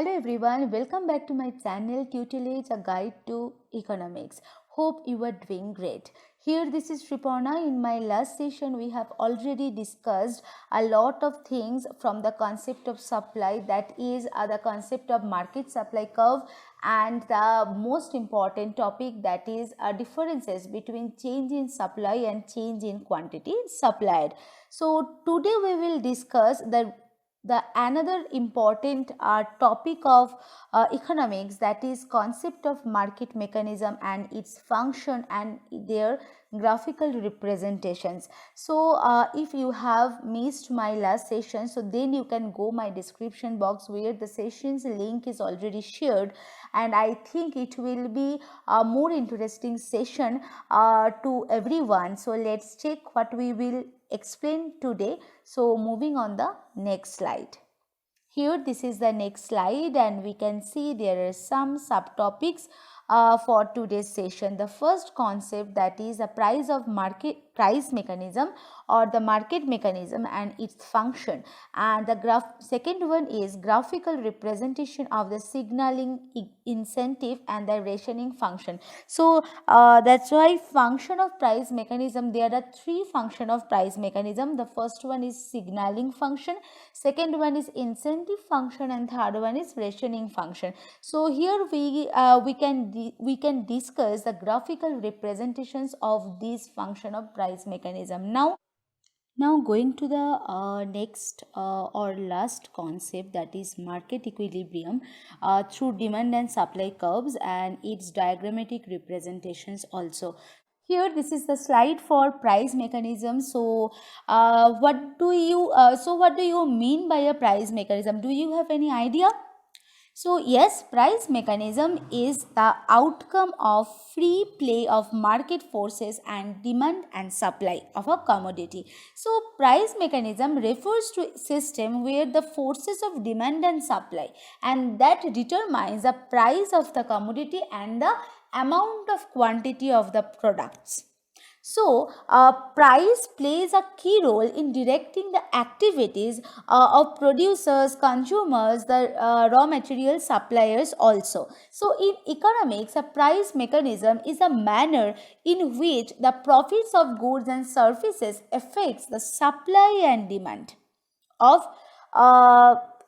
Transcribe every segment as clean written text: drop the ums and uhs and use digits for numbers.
Hello everyone, welcome back to my channel Tutelage, a guide to economics. Hope you are doing great. Here this is Sriparna. In my last session we have already discussed a lot of things from the concept of supply, that is the concept of market supply curve, and the most important topic, that is differences between change in supply and change in quantity supplied. So today we will discuss the another important topic of economics, that is concept of market mechanism and its function and their graphical representations. So if you have missed my last session, so then you can go my description box where the session's link is already shared, and I think it will be a more interesting session to everyone. So let's check what we will explain today. So moving on the next slide. Here this is the next slide, and we can see there are some subtopics for today's session. The first concept, that is a price mechanism or the market mechanism and its function, and the second one is graphical representation of the signaling incentive and the rationing function. So that's why function of price mechanism, there are three function of price mechanism. The first one is signaling function, second one is incentive function, and third one is rationing function. So here we can discuss the graphical representations of this function of price mechanism. Now going to the next or last concept, that is market equilibrium through demand and supply curves and its diagrammatic representations also. Here this is the slide for price mechanism. So what do you mean by a price mechanism? Do you have any idea? So yes, price mechanism is the outcome of free play of market forces and demand and supply of a commodity. So price mechanism refers to a system where the forces of demand and supply, and that determines the price of the commodity and the amount of quantity of the products. So, price plays a key role in directing the activities of producers, consumers, the raw material suppliers also. So, in economics, a price mechanism is a manner in which the profits of goods and services affects the supply and demand of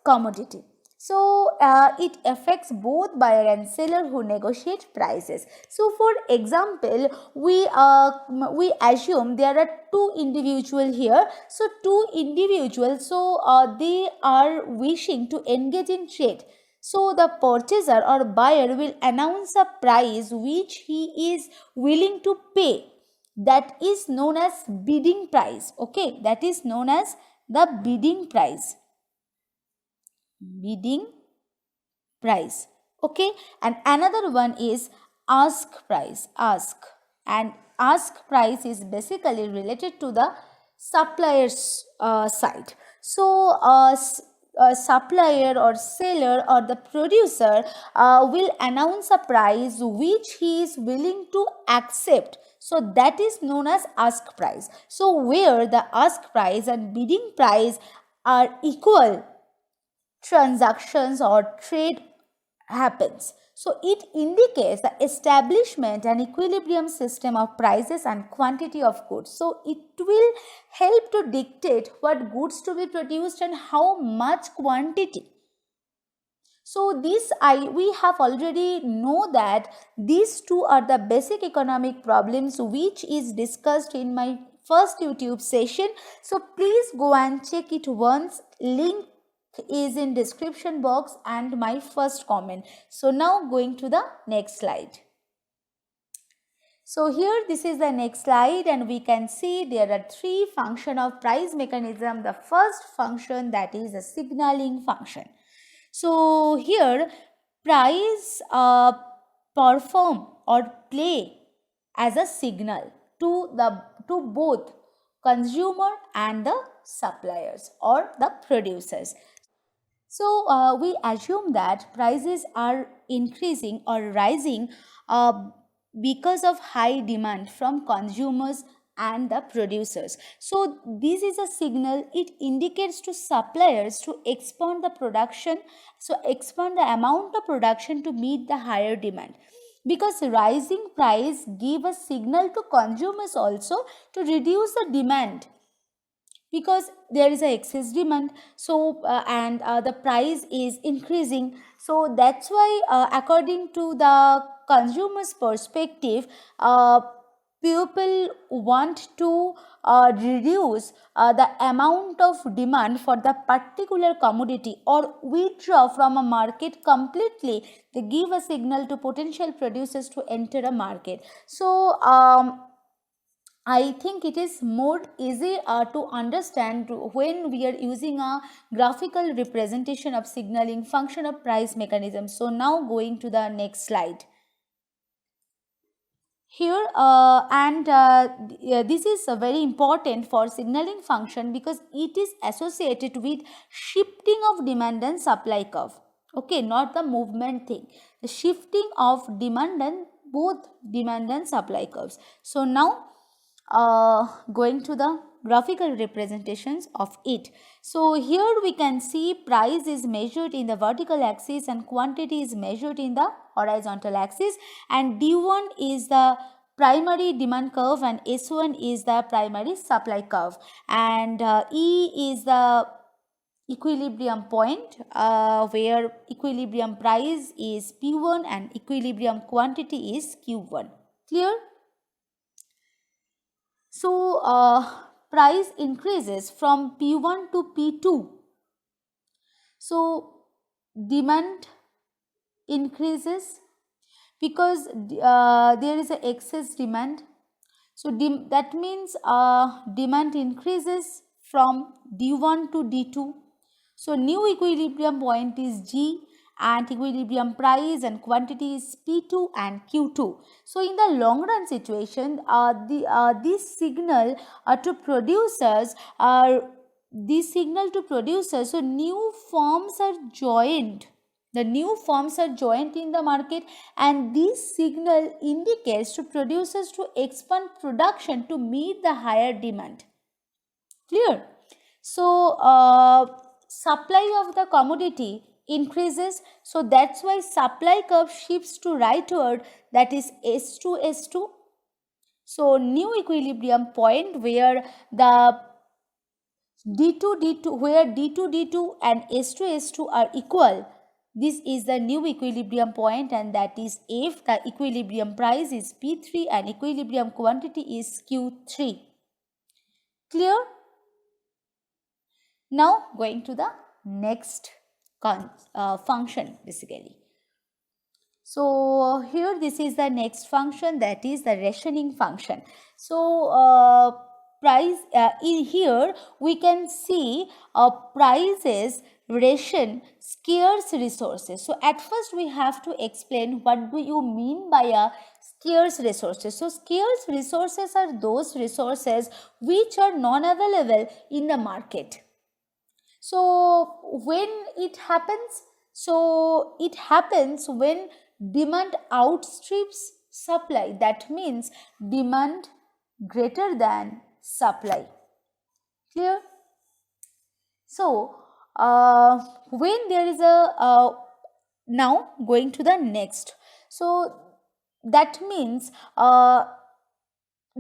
commodity. So it affects both buyer and seller who negotiate prices. So for example, we assume there are two individuals here. So two individuals, so they are wishing to engage in trade. So the purchaser or buyer will announce a price which he is willing to pay. That is known as bidding price. Okay, that is known as the bidding price. Bidding price. Okay, and another one is ask price. And ask price is basically related to the supplier's side. So a supplier or seller or the producer will announce a price which he is willing to accept. So that is known as ask price. So where the ask price and bidding price are equal, transactions or trade happens. So it indicates the establishment and equilibrium system of prices and quantity of goods. So it will help to dictate what goods to be produced and how much quantity. So we have already know that these two are the basic economic problems which is discussed in my first YouTube session. So please go and check it once. Link is in description box and my first comment. So now going to the next slide. So here this is the next slide, and we can see there are three function of price mechanism. The first function, that is a signaling function. So here price perform or play as a signal to both consumer and the suppliers or the producers. So we assume that prices are increasing or rising because of high demand from consumers and the producers. So this is a signal. It indicates to suppliers to expand the production, so expand the amount of production to meet the higher demand, because rising price give a signal to consumers also to reduce the demand, because there is a excess demand. So and the price is increasing. So that's why according to the consumer's perspective, people want to reduce the amount of demand for the particular commodity or withdraw from a market completely. They give a signal to potential producers to enter a market. So I think it is more easy to understand when we are using a graphical representation of signaling function of price mechanism. So now going to the next slide. Here this is very important for signaling function because it is associated with shifting of demand and supply curve. Okay, not the movement thing. The shifting of demand and both demand and supply curves. So now going to the graphical representations of it. So here we can see price is measured in the vertical axis and quantity is measured in the horizontal axis, and D1 is the primary demand curve and S1 is the primary supply curve, and E is the equilibrium point where equilibrium price is P1 and equilibrium quantity is Q1. Clear? So price increases from P1 to P2. So demand increases because there is an excess demand. So that means demand increases from D1 to D2. So new equilibrium point is G and equilibrium price and quantity is P2 and Q2. So in the long run situation, this signal to producers so new firms are joined. The new firms are joined in the market, and this signal indicates to producers to expand production to meet the higher demand. Clear? So supply of the commodity increases, so that's why supply curve shifts to rightward, that is S2 S2. So new equilibrium point where the D2 D2 where D2 D2 and S2 S2 are equal. This is the new equilibrium point, and that is if the equilibrium price is P3 and equilibrium quantity is Q3. Clear? Now going to the next function basically. So here this is the next function, that is the rationing function. So price in here we can see prices ration scarce resources. So at first we have to explain what do you mean by a scarce resources. So scarce resources are those resources which are non-available in the market. So when it happens? So it happens when demand outstrips supply. That means demand greater than supply. Clear? So when there is a now going to the next. So that means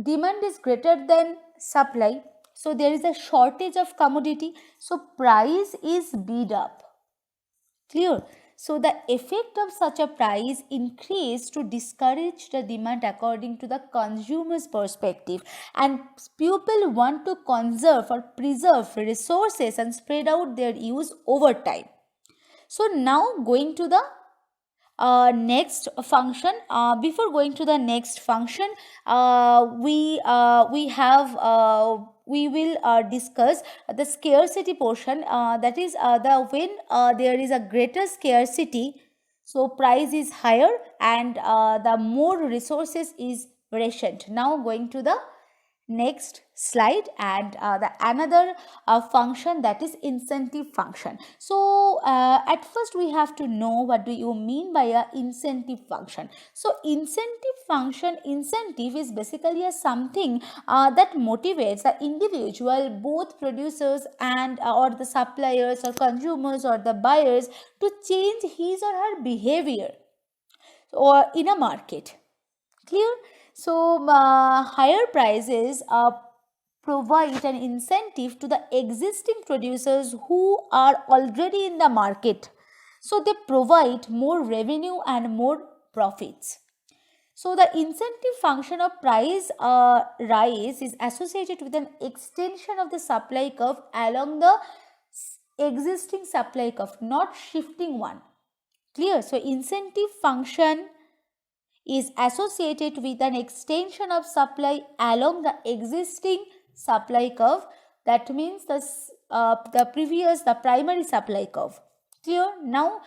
demand is greater than supply. So there is a shortage of commodity. So price is bid up. Clear? So the effect of such a price increase to discourage the demand according to the consumer's perspective, and people want to conserve or preserve resources and spread out their use over time. So now going to the next function. Before going to the next function, we will discuss the scarcity portion. That is when there is a greater scarcity, so price is higher and the more resources is rationed. Now going to the next slide, and the another function, that is incentive function. So at first we have to know what do you mean by a incentive function. So incentive is basically a something that motivates the individual, both producers and or the suppliers or consumers or the buyers, to change his or her behavior or in a market. Clear? So higher prices provide an incentive to the existing producers who are already in the market. So they provide more revenue and more profits. So the incentive function of price rise is associated with an extension of the supply curve along the existing supply curve, not shifting one. Clear? So incentive function is associated with an extension of supply along the existing supply curve. That means the primary supply curve. Clear? Now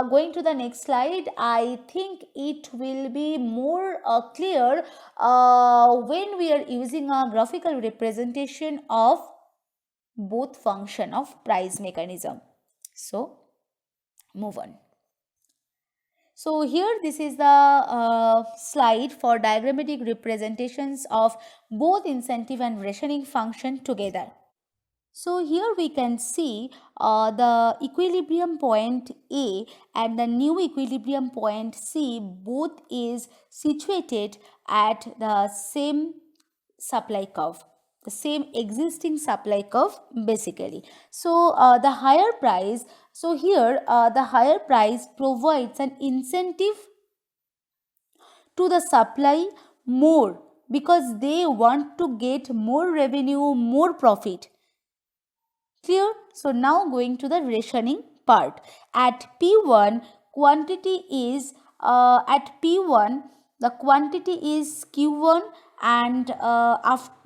going to the next slide, I think it will be more clear when we are using a graphical representation of both function of price mechanism. So move on. So here this is the slide for diagrammatic representations of both incentive and rationing function together. So here we can see the equilibrium point A and the new equilibrium point C both is situated at the same supply curve, the same existing supply curve basically. So the higher price, so here the higher price provides an incentive to the supply more because they want to get more revenue, more profit. Clear? So now going to the rationing part. At P1 quantity is at P1 the quantity is Q1, and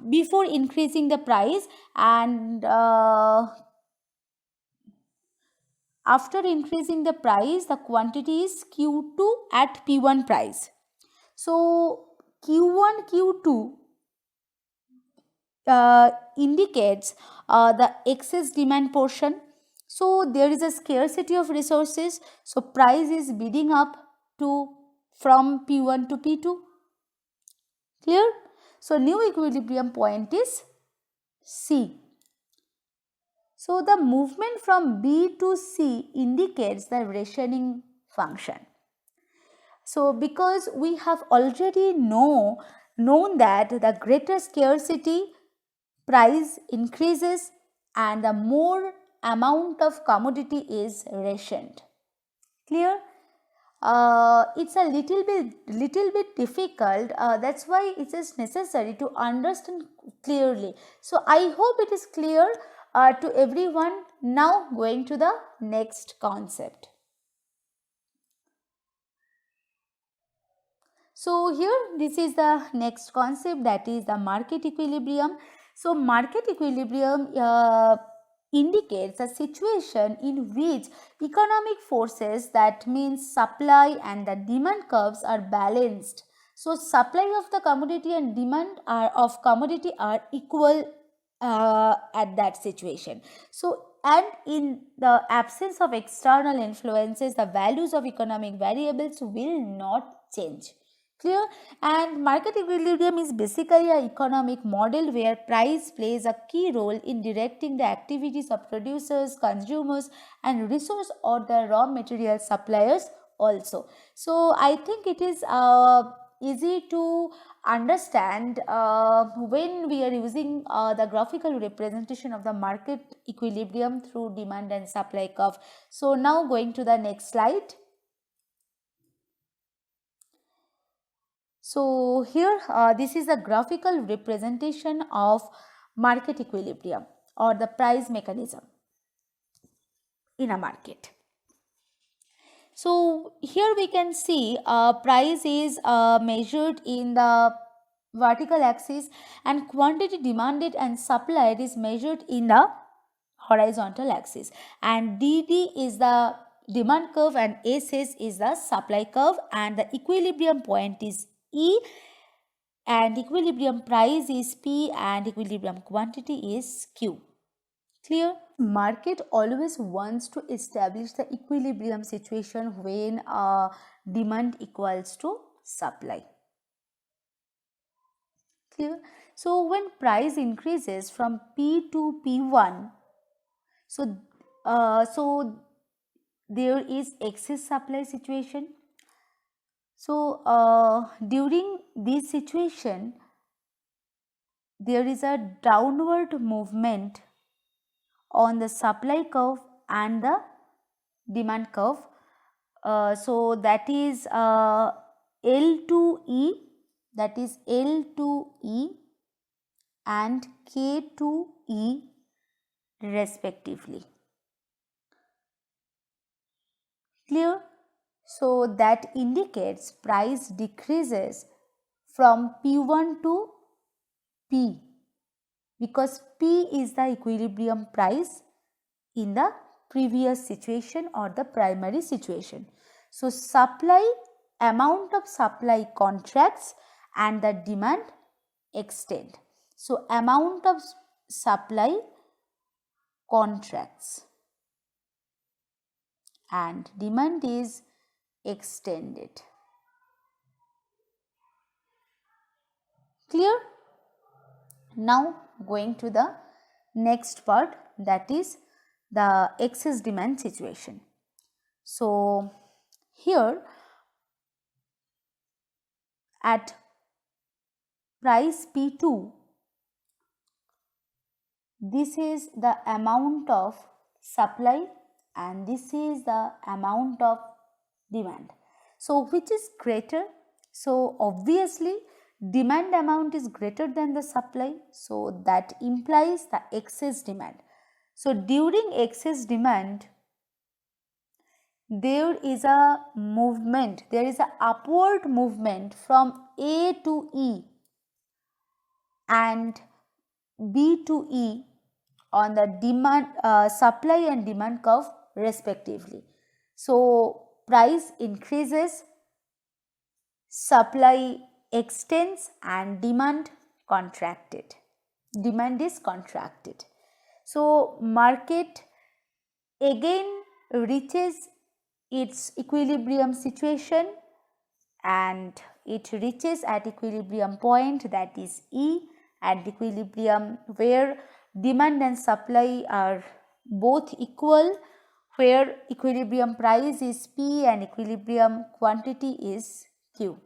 before increasing the price, and after increasing the price the quantity is Q2 at P1 price. So Q1 Q2 indicates the excess demand portion. So there is a scarcity of resources, so price is bidding up to from P1 to P2. Clear? So new equilibrium point is C. So the movement from B to C indicates the rationing function. So because we have already known that the greater scarcity, price increases and the more amount of commodity is rationed. Clear? It's a little bit difficult, that's why it is necessary to understand clearly. So I hope it is clear to everyone. Now going to the next concept. So here this is the next concept, that is the market equilibrium. So market equilibrium indicates a situation in which economic forces, that means supply and the demand curves, are balanced. So supply of the commodity and demand of commodity are equal at that situation. So and in the absence of external influences, the values of economic variables will not change. Clear? And market equilibrium is basically an economic model where price plays a key role in directing the activities of producers, consumers, and resource or the raw material suppliers also. So I think it is easy to understand when we are using the graphical representation of the market equilibrium through demand and supply curve. So now going to the next slide. So here this is a graphical representation of market equilibrium or the price mechanism in a market. So here we can see price is measured in the vertical axis and quantity demanded and supplied is measured in the horizontal axis, and DD is the demand curve and SS is the supply curve, and the equilibrium point is E, and equilibrium price is P and equilibrium quantity is Q. Clear? Market always wants to establish the equilibrium situation when demand equals to supply. Clear? So when price increases from P to P1, so there is excess supply situation. So during this situation, there is a downward movement on the supply curve and the demand curve. So that is L2E, that is L2E and K2E respectively. Clear? So that indicates price decreases from P1 to P, because P is the equilibrium price in the previous situation or the primary situation. So amount of supply contracts and the demand extend. So amount of supply contracts and demand is extended. Clear? Now going to the next part, that is the excess demand situation. So here at price P2, this is the amount of supply and this is the amount of demand. So which is greater? So obviously demand amount is greater than the supply, so that implies the excess demand. So during excess demand, there is a movement, there is a upward movement from A to E and B to E on the demand supply and demand curve respectively. So price increases, supply extends and demand contracted. Demand is contracted. So market again reaches its equilibrium situation and it reaches at equilibrium point, that is E, at equilibrium where demand and supply are both equal, where equilibrium price is P and equilibrium quantity is Q.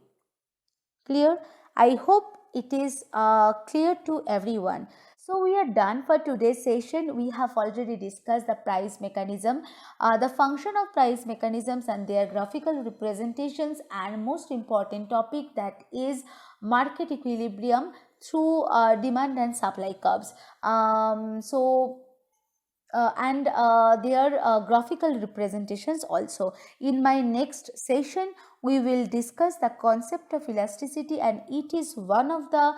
Clear? I hope it is clear to everyone. So we are done for today's session. We have already discussed the price mechanism, the function of price mechanisms and their graphical representations, and most important topic, that is market equilibrium through demand and supply curves. And their graphical representations also. In my next session, we will discuss the concept of elasticity, and it is one of the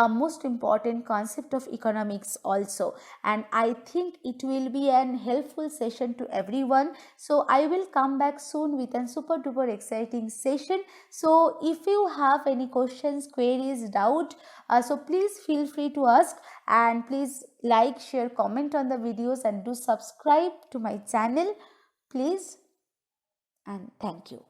most important concept of economics also, and I think it will be an helpful session to everyone. So I will come back soon with a super duper exciting session. So if you have any questions, queries, doubt, so please feel free to ask, and please like, share, comment on the videos, and do subscribe to my channel please, and thank you.